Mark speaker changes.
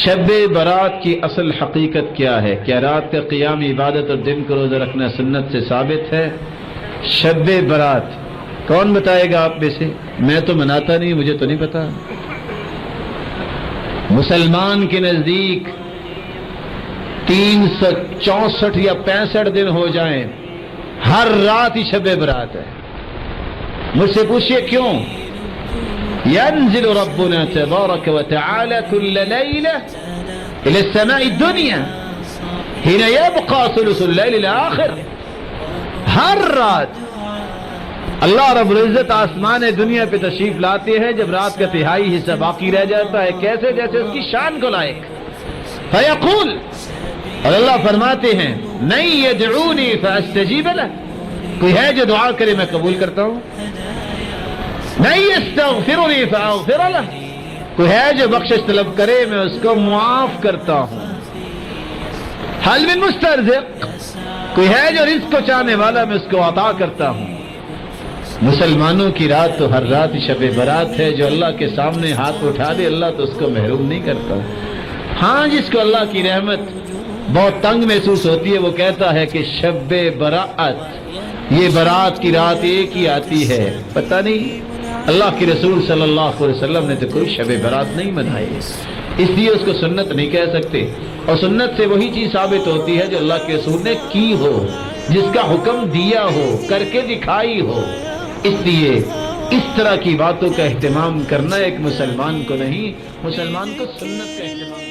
Speaker 1: شب برات کی اصل حقیقت کیا ہے؟ کیا رات کا قیام عبادت اور دن کو روزہ رکھنا سنت سے ثابت ہے؟ شب برات کون بتائے گا آپ میں سے؟ میں تو مناتا نہیں، مجھے تو نہیں پتا۔ مسلمان کے نزدیک 364 یا 65 دن ہو جائیں، ہر رات ہی شب برات ہے۔ مجھ سے پوچھئے کیوں؟ ينزل ربنا تبارك وتعالى كل ليلة إلى السماء الدنيا حين يبقى ثلث الليل الآخر۔ ہر رات اللہ رب العزت آسمان دنیا پہ تشریف لاتے ہیں جب رات کا تہائی حصہ باقی رہ جاتا ہے، کیسے؟ جیسے اس کی شان کو لائق۔ فیقول، اور اللہ فرماتے ہیں من يدعوني فاستجیب له، کوئی ہے جو دعا کرے میں قبول کرتا ہوں۔ من يستغفرني فاغفر له، کوئی ہے جو بخشش طلب کرے میں اس کو معاف کرتا ہوں۔ هل من مسترزق، کوئی ہے جو رزق کو چاہنے والا میں اس کو عطا کرتا ہوں۔ مسلمانوں کی رات تو ہر رات ہی شب برات ہے۔ جو اللہ کے سامنے ہاتھ اٹھا دے اللہ تو اس کو محروم نہیں کرتا۔ ہاں، جس کو اللہ کی رحمت بہت تنگ محسوس ہوتی ہے وہ کہتا ہے کہ شب برات، یہ برات کی رات ایک ہی آتی ہے۔ پتہ نہیں، اللہ کے رسول صلی اللہ علیہ وسلم نے تو کوئی شب برات نہیں منائی، اس لیے اس کو سنت نہیں کہہ سکتے۔ اور سنت سے وہی چیز ثابت ہوتی ہے جو اللہ کے رسول نے کی ہو، جس کا حکم دیا ہو، کر کے دکھائی ہو۔ اس لیے اس طرح کی باتوں کا اہتمام کرنا ایک مسلمان کو نہیں، مسلمان کو سنت کا اہتمام